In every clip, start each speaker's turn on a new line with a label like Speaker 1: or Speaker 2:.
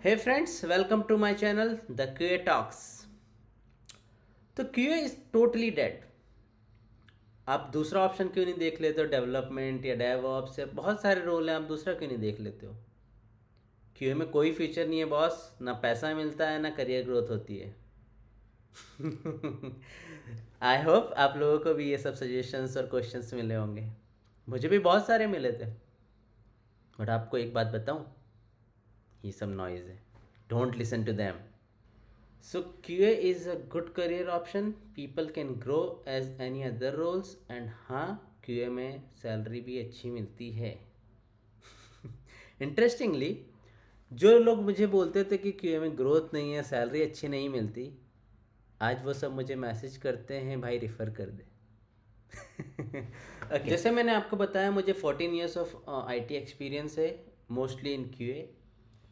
Speaker 1: Hey friends, welcome to my channel, The QA Talks. तो QA is totally dead. आप दूसरा option क्यों नहीं देख लेते हो? डेवलपमेंट या डेवऑप्स या बहुत सारे रोल हैं, आप दूसरा क्यों नहीं देख लेते हो? QA में कोई फीचर नहीं है बॉस, ना पैसा मिलता है ना करियर ग्रोथ होती है। आई होप आप लोगों को भी ये सब सजेशंस और क्वेश्चंस मिले होंगे। मुझे भी बहुत सारे मिले थे, बट आपको एक बात बताऊं, ये सब नॉइज़ है। Don't listen to them. So QA is a good career option. People can grow as any other roles and हाँ, QA में सैलरी भी अच्छी मिलती है। इंटरेस्टिंगली, जो लोग मुझे बोलते थे कि QA में ग्रोथ नहीं है, सैलरी अच्छी नहीं मिलती, आज वो सब मुझे मैसेज करते हैं, भाई रिफ़र कर दे। okay. जैसे मैंने आपको बताया, मुझे 14 ईयर्स ऑफ IT एक्सपीरियंस है, मोस्टली इन QA।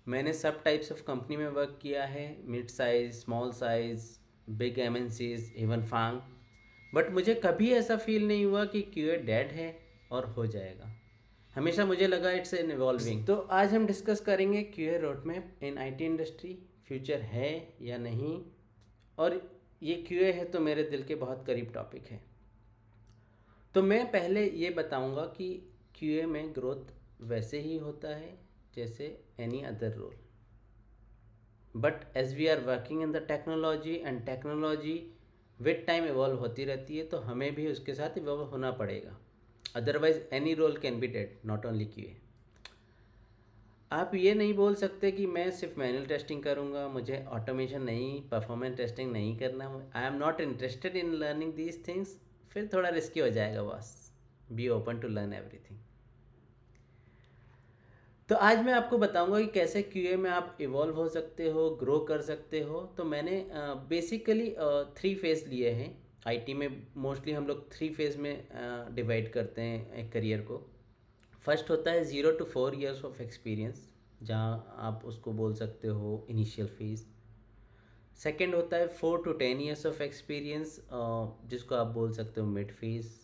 Speaker 1: मैंने सब टाइप्स ऑफ कंपनी में वर्क किया है, mid size, small size, big MNCs, even FAANG. But मुझे कभी ऐसा फील नहीं हुआ कि क्यूए डेड है और हो जाएगा। हमेशा मुझे लगा इट्स एन इवॉल्विंग। तो आज हम डिस्कस करेंगे QA road map in IT industry, future है या नहीं। और ये क्यूए है तो मेरे दिल के बहुत करीब टॉपिक है। तो मैं पहले ये बताऊंगा कि क्यूए में ग्रोथ वैसे ही होता है जैसे any other role, but as we are working in the technology and technology with time evolve होती रहती है, तो हमें भी उसके साथ इवॉल्व होना पड़ेगा। Otherwise any role can be dead, not only QA. आप ये नहीं बोल सकते कि मैं सिर्फ मैनुअल टेस्टिंग करूँगा, मुझे ऑटोमेशन नहीं, परफॉर्मेंस टेस्टिंग नहीं करना, I am not interested in learning these things. फिर थोड़ा रिस्की हो जाएगा boss. Be open to learn everything. तो आज मैं आपको बताऊंगा कि कैसे क्यूए में आप इवॉल्व हो सकते हो, ग्रो कर सकते हो। तो मैंने बेसिकली 3 फेज़ लिए हैं। आईटी में मोस्टली हम लोग 3 फेज़ में डिवाइड करते हैं एक करियर को। फर्स्ट होता है 0 to 4 years ऑफ एक्सपीरियंस, जहाँ आप उसको बोल सकते हो इनिशियल फेज़। सेकेंड होता है 4 to 10 years ऑफ एक्सपीरियंस, जिसको आप बोल सकते हो mid phase.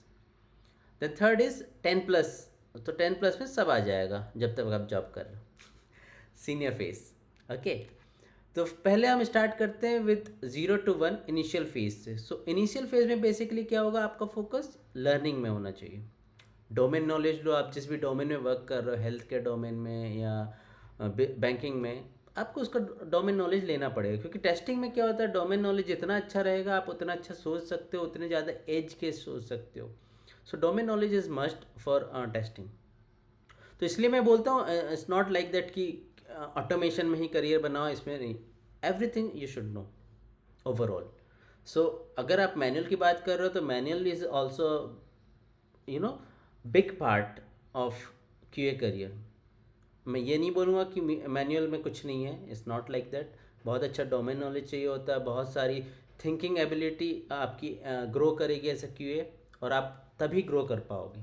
Speaker 1: The third is 10+। तो 10+ में सब आ जाएगा जब तक आप जॉब कर रहे हो, सीनियर फेज। ओके, तो पहले हम स्टार्ट करते हैं विथ 0 to 1 इनिशियल फेज से। सो इनिशियल फेज में बेसिकली क्या होगा, आपका फोकस लर्निंग में होना चाहिए। डोमेन नॉलेज लो, आप जिस भी डोमेन में वर्क कर रहे हो, हेल्थ केयर डोमेन में या बैंकिंग में, आपको उसका डोमेन नॉलेज लेना पड़ेगा। क्योंकि टेस्टिंग में क्या होता है, डोमेन नॉलेज जितना अच्छा रहेगा आप उतना अच्छा सोच सकते हो, उतने ज़्यादा एज के सोच सकते हो। So domain knowledge is must for testing. तो इसलिए मैं बोलता हूँ इट्स नॉट लाइक दैट कि ऑटोमेशन में ही करियर बनाओ, इसमें नहीं। Everything you should know overall. So अगर आप मैनुअल की बात कर रहे हो तो manual is also you know big part of QA career. मैं ये नहीं बोलूँगा कि मैनुअल में कुछ नहीं है, इट्स नॉट लाइक दैट। बहुत अच्छा डोमेन नॉलेज चाहिए होता है, बहुत सारी थिंकिंग एबिलिटी आपकी ग्रो करेगी एज अ क्यूए, और आप तभी ग्रो कर पाओगे।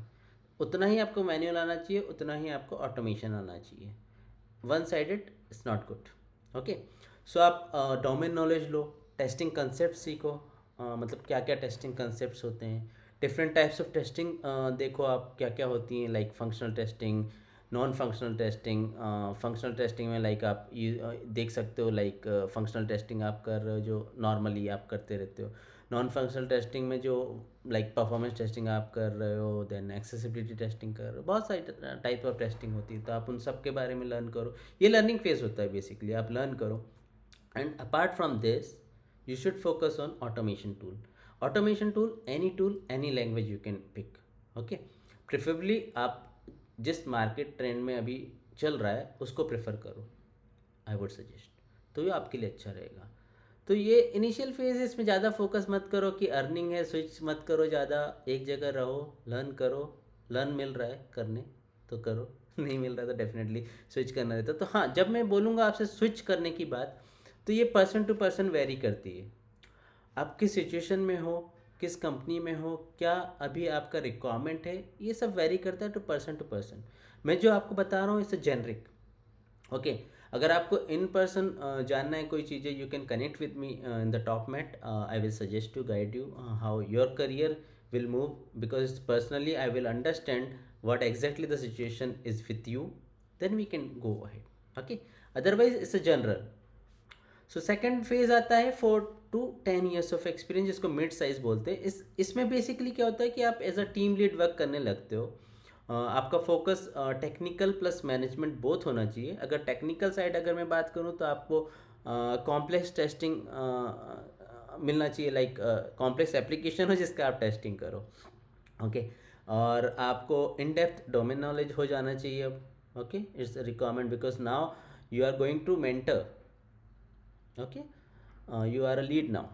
Speaker 1: उतना ही आपको मैनुअल आना चाहिए, उतना ही आपको ऑटोमेशन आना चाहिए। One sided it's not good. Okay, so आप डोमेन नॉलेज लो, टेस्टिंग कंसेप्ट सीखो। मतलब क्या क्या टेस्टिंग कंसेप्ट होते हैं, डिफरेंट टाइप्स ऑफ टेस्टिंग देखो आप क्या क्या होती हैं, like functional testing, non functional testing. Functional testing में लाइक आप देख सकते हो, लाइक फंक्शनल टेस्टिंग आप कर रहे हो जो नॉर्मली आप करते रहते हो। नॉन फंक्शनल टेस्टिंग में जो लाइक परफॉर्मेंस टेस्टिंग आप कर रहे हो, देन एक्सेसिबिलिटी टेस्टिंग कर रहे हो, बहुत सारी टाइप ऑफ टेस्टिंग होती है। तो आप उन सब के बारे में लर्न करो। ये लर्निंग फेज होता है बेसिकली, आप लर्न करो। And apart from this you should focus on automation tool, any language you can pick. Okay, preferably आप जिस मार्केट ट्रेंड में अभी चल रहा है उसको प्रेफर करो, आई वुड सजेस्ट। तो ये आपके लिए अच्छा रहेगा। तो ये इनिशियल फेज, इसमें ज़्यादा फोकस मत करो कि अर्निंग है, स्विच मत करो ज़्यादा, एक जगह रहो, लर्न करो। लर्न मिल रहा है करने तो करो, नहीं मिल रहा तो डेफिनेटली स्विच करना रहता। तो हाँ, जब मैं बोलूँगा आपसे स्विच करने की बात, तो ये पर्सन टू पर्सन वेरी करती है। आप किस सिचुएशन में हो, किस कंपनी में हो, क्या अभी आपका रिक्वायरमेंट है, ये सब वेरी करता है टू पर्सन। मैं जो आपको बता रहा हूँ इट्स जेनरिक। ओके, अगर आपको इन पर्सन जानना है कोई चीज़ें, you can connect with me in the Topmate. I will suggest to guide you how your career will move, because personally I will understand what exactly the situation is with you, then we can go ahead. Okay, otherwise it's a general. So second phase आता है 4 to 10 years of experience, जिसको mid size बोलते हैं। इसमें basically क्या होता है कि आप as a team lead work करने लगते हो। आपका focus technical plus management both होना चाहिए। अगर टेक्निकल साइड अगर मैं बात करूँ तो आपको कॉम्प्लेक्स टेस्टिंग मिलना चाहिए, लाइक कॉम्प्लेक्स एप्लीकेशन हो जिसका आप टेस्टिंग करो। ओके और आपको इन डेप्थ डोमेन नॉलेज हो जाना चाहिए अब। Okay it's requirement because now you are going to mentor. Okay you are a lead now.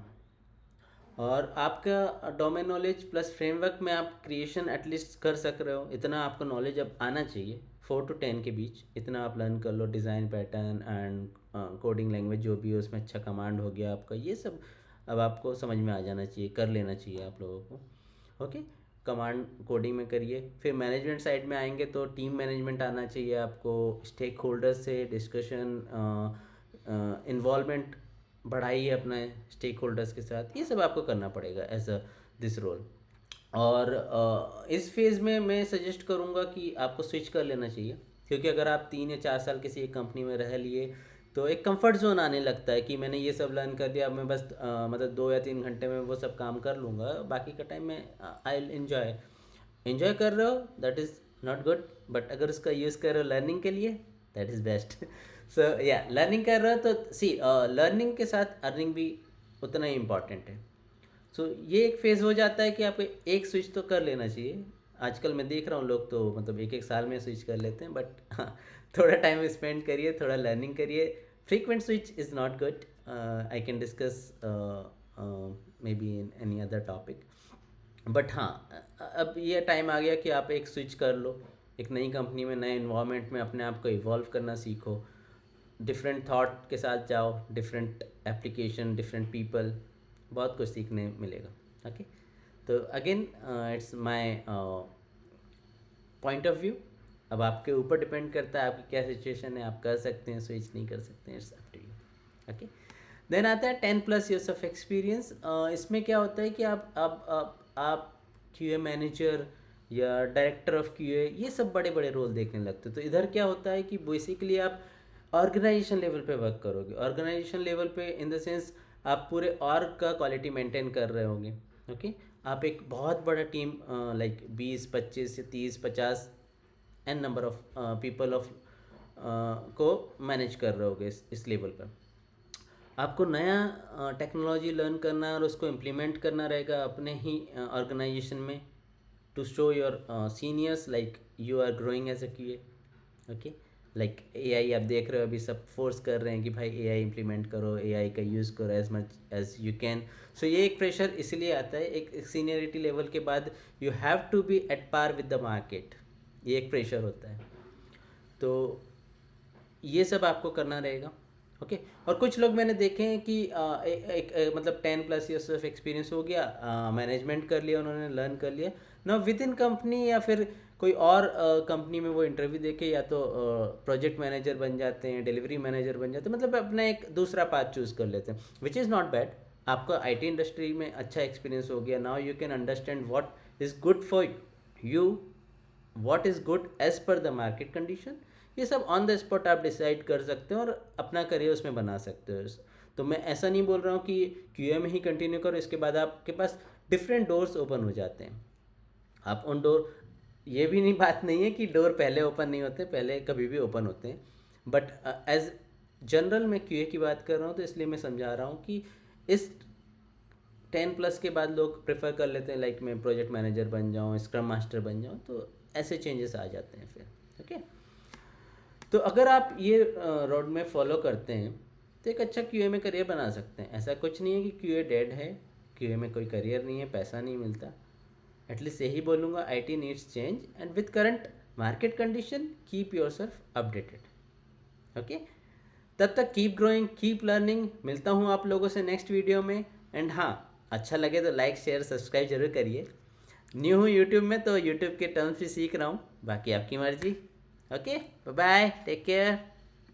Speaker 1: और आपका डोमेन नॉलेज प्लस फ्रेमवर्क में आप क्रिएशन एटलीस्ट कर सक रहे हो, इतना आपको नॉलेज अब आना चाहिए। 4 to 10 के बीच इतना आप लर्न कर लो। Design pattern and coding language जो भी हो उसमें अच्छा कमांड हो गया आपका, ये सब अब आपको समझ में आ जाना चाहिए, कर लेना चाहिए आप लोगों को। ओके कमांड कोडिंग में करिए। फिर मैनेजमेंट साइड में आएंगे तो टीम मैनेजमेंट आना चाहिए आपको। स्टेक होल्डर्स से डिस्कशन, इन्वॉल्वमेंट बढ़ाइए अपना स्टेक होल्डर्स के साथ, ये सब आपको करना पड़ेगा एज अ दिस रोल। और इस फेज़ में मैं सजेस्ट करूँगा कि आपको स्विच कर लेना चाहिए, क्योंकि अगर आप 3 या 4 साल किसी एक कंपनी में रह लिए तो एक कंफर्ट जोन आने लगता है कि मैंने ये सब लर्न कर दिया, अब मैं बस मतलब 2 या 3 घंटे में वो सब काम कर लूँगा, बाकी का टाइम में आई विल एंजॉय कर रहे हो, that is not good. But अगर उसका यूज़ कर रहे हो लर्निंग के लिए, दैट इज़ बेस्ट। सो या लर्निंग कर रहे हो तो सी लर्निंग के साथ अर्निंग भी उतना ही इम्पॉर्टेंट है। सो ये एक फेज़ हो जाता है कि आपको एक स्विच तो कर लेना चाहिए। आजकल मैं देख रहा हूँ लोग तो मतलब 1-1 साल में स्विच कर लेते हैं, बट हाँ थोड़ा टाइम स्पेंड करिए, थोड़ा लर्निंग करिए। Frequent switch is not good. I can discuss may be in any other topic. But हाँ अब ये टाइम आ गया कि आप एक स्विच कर लो, एक नई कंपनी में नए इन्वायरमेंट में अपने आप को इवॉल्व करना सीखो, डिफरेंट थॉट के साथ जाओ, डिफरेंट एप्लीकेशन, डिफरेंट पीपल, बहुत कुछ सीखने मिलेगा। ओके तो again it's my point of view. अब आपके ऊपर डिपेंड करता है आपकी क्या सिचुएशन है, आप कर सकते हैं स्विच, नहीं कर सकते हैं, it's up to you. Okay then आता है 10+ years ऑफ एक्सपीरियंस। इसमें क्या होता है कि आप क्यूए मैनेजर या डायरेक्टर ऑफ क्यूए ये सब बड़े बड़े रोल देखने लगते हो। तो इधर क्या होता है कि बेसिकली आप ऑर्गेनाइजेशन लेवल पे वर्क करोगे। ऑर्गेनाइजेशन लेवल पे इन द सेंस आप पूरे ऑर्ग का क्वालिटी मेंटेन कर रहे होंगे। ओके आप एक बहुत बड़ा टीम लाइक 20, 25 या 30, 50 n number of people of को मैनेज कर रहे होगे इस लेवल पर। आपको नया टेक्नोलॉजी लर्न करना और उसको इम्प्लीमेंट करना रहेगा अपने ही ऑर्गेनाइजेशन में, to show your seniors like you are growing as a QA. Okay like AI आप देख रहे हो अभी सब फोर्स कर रहे हैं कि भाई एआई इम्प्लीमेंट करो, एआई का यूज़ करो as much as you can. So ये एक प्रेशर इसलिए आता है, एक सीनियरिटी लेवल के बाद you have to be at par with the market, ये एक प्रेशर होता है। तो ये सब आपको करना रहेगा। ओके और कुछ लोग मैंने देखे हैं कि मतलब 10+ years ऑफ एक्सपीरियंस हो गया, मैनेजमेंट कर लिया उन्होंने, लर्न कर लिया ना विद इन कंपनी या फिर कोई और कंपनी में वो इंटरव्यू देके या तो प्रोजेक्ट मैनेजर बन जाते हैं, डिलीवरी मैनेजर बन जाते हैं, मतलब अपना एक दूसरा पाथ चूज़ कर लेते हैं, विच इज़ नॉट बैड। आपका आईटी इंडस्ट्री में अच्छा एक्सपीरियंस हो गया, now you can understand what is good for you, what is good as per the market condition. ये सब ऑन द स्पॉट आप डिसाइड कर सकते हो और अपना करियर उसमें बना सकते हो। तो मैं ऐसा नहीं बोल रहा हूँ कि क्यूए में ही कंटिन्यू करो, इसके बाद आपके पास डिफरेंट डोर्स ओपन हो जाते हैं। आप उन डोर, ये भी नहीं बात नहीं है कि डोर पहले ओपन नहीं होते, पहले कभी भी ओपन होते हैं, बट एज जनरल मैं क्यूए की बात कर रहा हूँ तो इसलिए मैं समझा रहा हूँ कि इस 10+ के बाद लोग प्रेफर कर लेते हैं लाइक मैं प्रोजेक्ट मैनेजर बन जाऊँ, स्क्रम मास्टर बन जाऊँ, तो ऐसे चेंजेस आ जाते हैं फिर। ओके तो अगर आप ये रोड में फॉलो करते हैं तो एक अच्छा क्यूए में करियर बना सकते हैं। ऐसा कुछ नहीं है कि क्यूए डेड है, क्यूए में कोई करियर नहीं है, पैसा नहीं मिलता। एटलीस्ट यही बोलूँगा, IT needs change and with current market condition keep yourself updated. Okay तब तक कीप ग्रोइंग, कीप लर्निंग। मिलता हूँ आप लोगों से नेक्स्ट वीडियो में। एंड हाँ अच्छा लगे तो लाइक शेयर सब्सक्राइब जरूर करिए। न्यू हूँ यूट्यूब में तो यूट्यूब के टर्म्स भी सीख रहा हूँ, बाकी आपकी मर्जी। Okay bye bye, take care.